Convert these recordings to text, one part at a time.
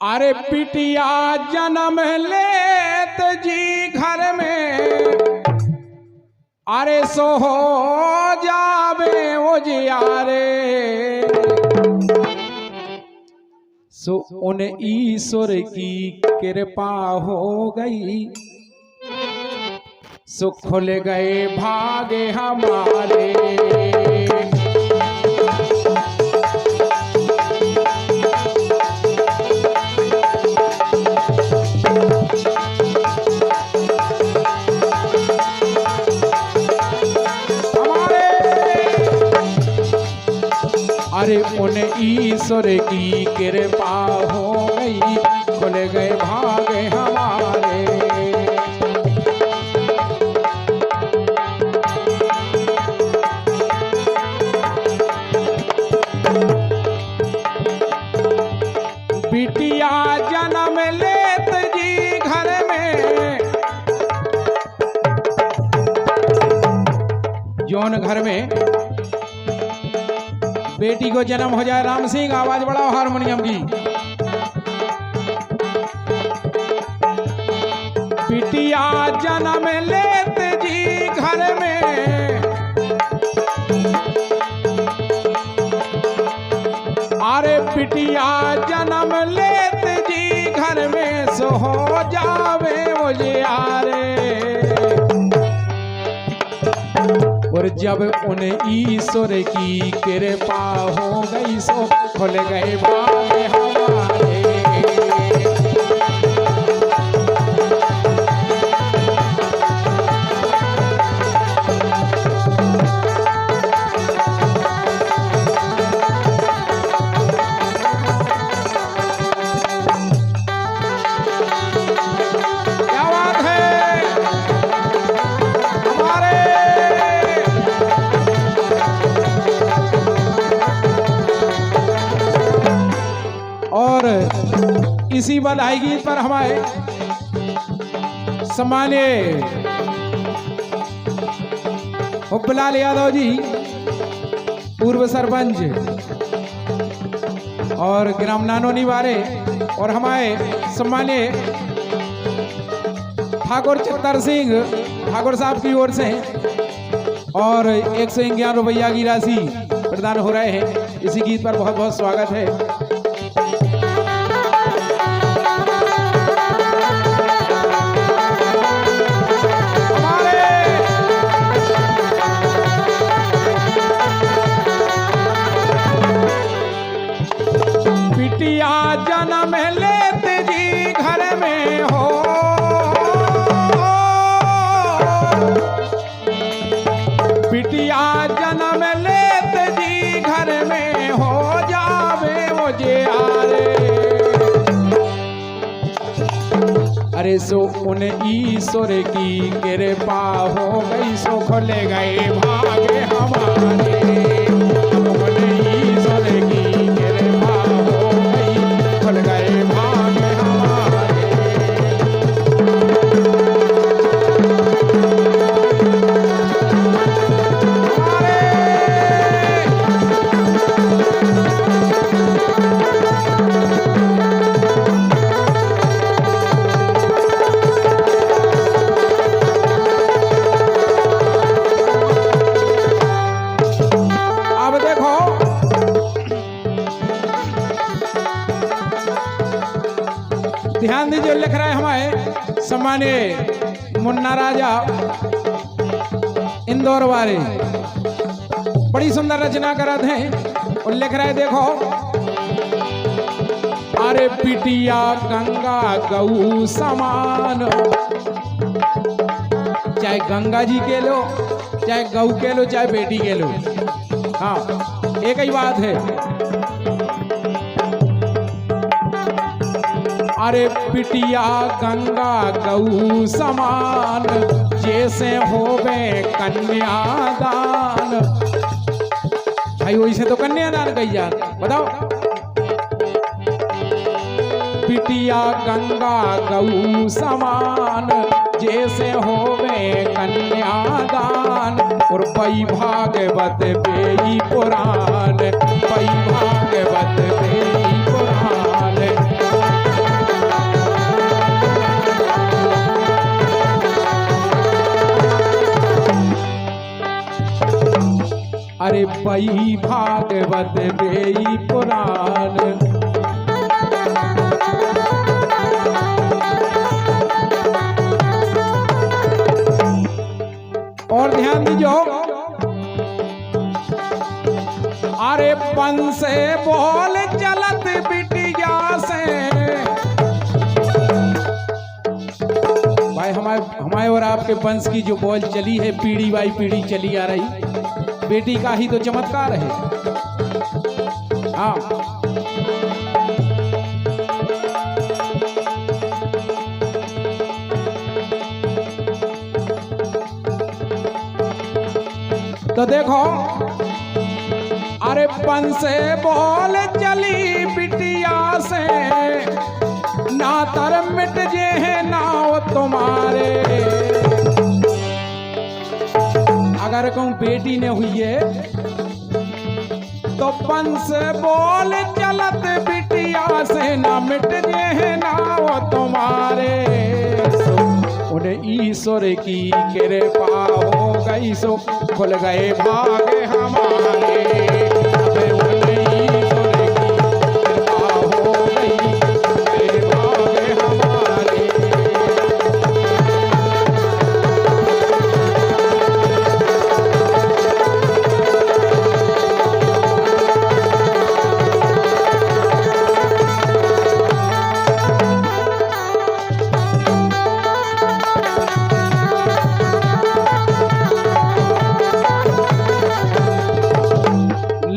अरे पिटिया जन्म लेत जी घर में, अरे सो हो जावे उजियारे। सो उन ईश्वर की कृपा हो गई, सो खुल गए भागे हमारे। अरे उन ईश्वर की कृपा हो गई, खुल गए भागे हमारे। बिटिया जन्म लेत जी घर में, जौन घर में बेटी को जन्म हो जाए। राम सिंह आवाज बढ़ाओ हारमोनियम की। बिटिया जन्म लेत जी घर में, अरे बिटिया जन्म लेत जी घर में, सो हो जावे उजियारे। और जब उन ईश्वर की कृपा हो गई, सो खुल गए भागे हमारे। क्या बात है हमारे। और इसी बधाई गीत पर हमारे सम्मानीय हुब्बलाल यादव जी, पूर्व सरपंच और ग्राम नानोनी वाले, और हमारे सम्मानीय ठाकुर चित्तर सिंह ठाकुर साहब की ओर से और 151 रुपया की राशि प्रदान हो रहे हैं। इसी गीत पर बहुत बहुत स्वागत है। बिटिया जन्म लेत जी घर में हो, बिटिया जन्म लेत जी घर में, हो जावे उजियारे। अरे सो उन ईश्वर की कृपा हो गई, सो खुले गए भागे हमारे। ध्यान दीजिए, लिख रहे हैं हमारे सम्मानीय मुन्ना राजा इंदौर वाले, बड़ी सुंदर रचना करते हैं और लिख रहे हैं, देखो। अरे बिटिया गंगा गऊ समान, चाहे गंगा जी के लो, चाहे गऊ के लो, चाहे बेटी के लो, हाँ एक ही बात है। अरे बिटिया गंगा गऊ समान, जैसे होवे कन्यादान। भाई वैसे तो कन्यादान कही जान, बताओ। बिटिया गंगा गऊ समान, जैसे होवे कन्यादान। और पई भागवत बेई पुराण, पई भागवत बेई पुराण। बई भागवत बेई पुराण। और ध्यान दीजिए, अरे पन से बोल चलत बिटिया से। भाई हमारे और आपके वंश की जो बोल चली है, पीढ़ी बाई पीढ़ी चली आ रही, बेटी का ही तो चमत्कार है। हाँ, तो देखो, अरे पन से बोल चली बिटिया से, ना तर मिट जे है नाव तुम्हारे। अगर कहूं बेटी ने हुई है तो पन से बोल चलत बिटिया से, ना मिट जे है नाव तुम्हारे। उन्हें ईश्वर की कृपा हो गई सो खुल गए भाग हमारे।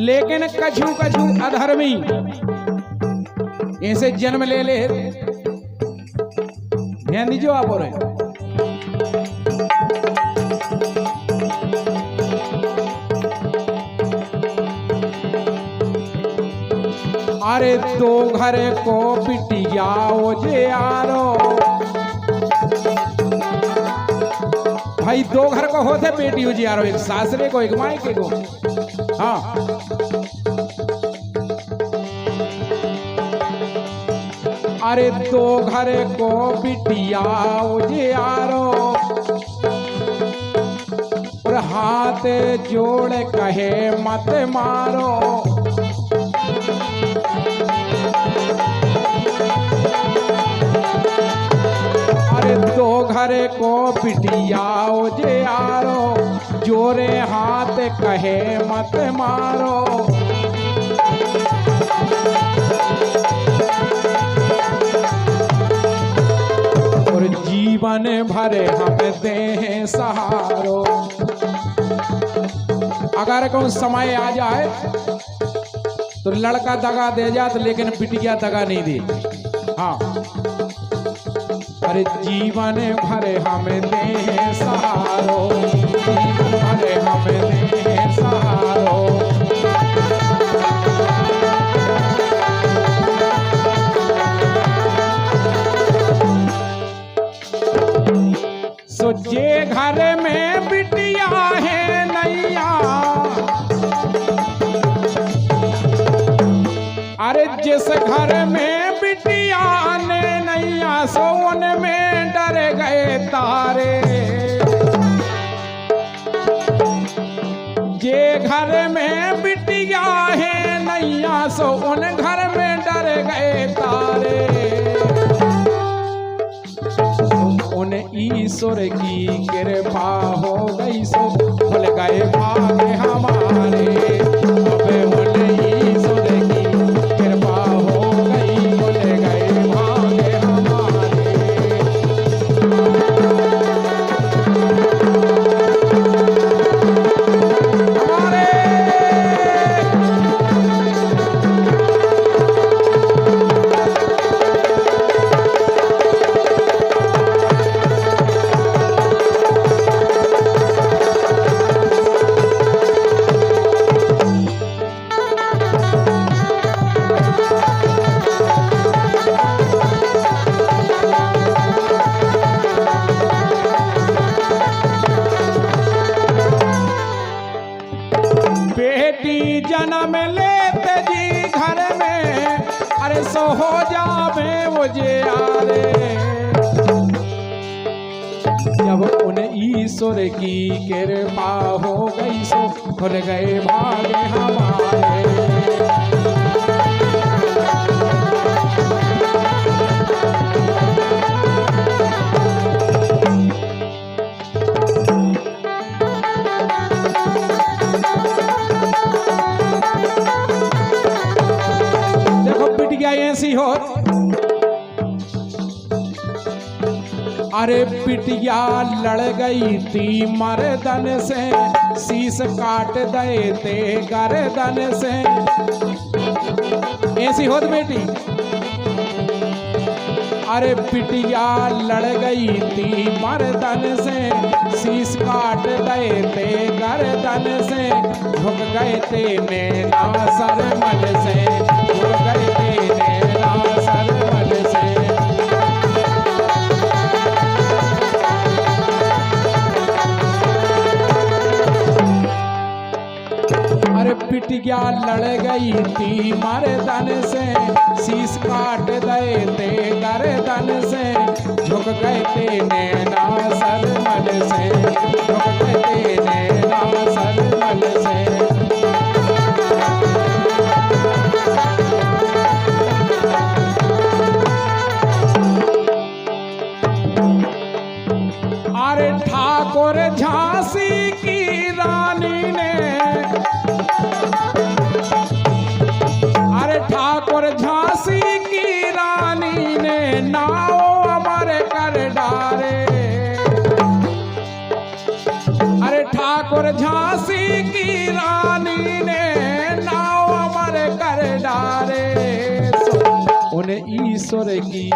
लेकिन कछु कछु अधर्मी ऐसे जन्म ले ले। ध्यान दीजिए आप। और अरे दो घर को पिटिया जे आरो। भाई दो घर को होते बेटी हो जी आरो, एक सासरे को एक मायके को। हाँ, अरे दो घर को बिटिया उजियारो, और हाथ जोड़ कहे मत मारो। अरे दो घर को बिटिया उजियारो, जोरे हाथ कहे मत मारो। और जीवन भर हम दें सहारो। अगर कहूँ समय आ जाए तो लड़का दगा दे जात, लेकिन बिटिया दगा नहीं दे। हाँ, अरे जीवन भर हम दें सहारो, जीवन भर हम दें सहारो। सो जे घर में बिटिया है नैया, अरे जिस घर में बिटिया ने नैया, सो उनमें डर गए तारे। जे घर में बिटिया है नैया, सो उन घर में डर गए तारे। उन ईश्वर की कृपा हो गई सो खुल गए भाग हमारे। अब उन ईश्वर की कृपा हो गई, खुल गए भाग हमारे। बेटी जन्म लेते जी घर में, अरे सो हो जावे वो जे आरे। जब उन ईश्वर की कृपा हो गई सो खुल गए भाग्य हमारे। देखो पिटिया ऐसी हो, अरे पिटिया लड़ गई थी मर्दन से, शीश काट दे ते गर्दन से। ऐसी होत बेटी, अरे पिटिया लड़ गई थी मर्दन से, शीश काट दे ते गर्दन से। झुक गए थे नैना सरमन से, झुक गए थे नैना सरमन से। अरे पिटिया लड़ गई थी मर्दन से, शीश काट दे ते गर्दन से। झुक गए थे नैना सरमन से, झुक गए थे नैना सरमन से। अरे ठाकुर झांसी की रानी ने, अरे ठाकुर झांसी की रानी ने नाव अमर कर डारे। अरे ठाकुर झांसी की रानी ने नाव अमर कर डारे। उन ईश्वर की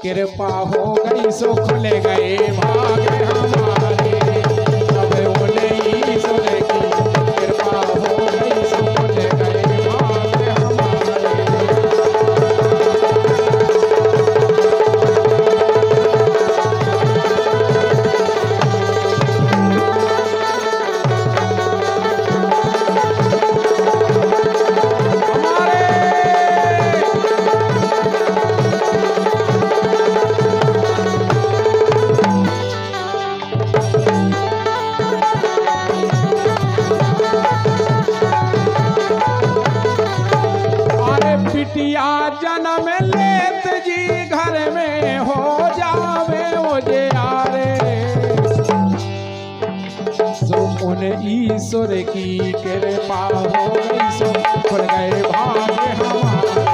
कृपा हो गई सो खुल गए भाग्य हमारे। अब उन ईश्वर की कृपा हो गई सो खुल गए भाग्य हमारे। बिटिया जन्म लेत जी घर में हो जावे उजियारे। सो उन ईश्वर की कृपा हो गई सो खुल गए भाग्य हमारे।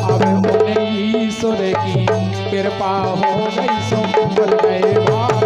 अब उन ईश्वर की कृपा हो गई सो खुल गए भाग्य।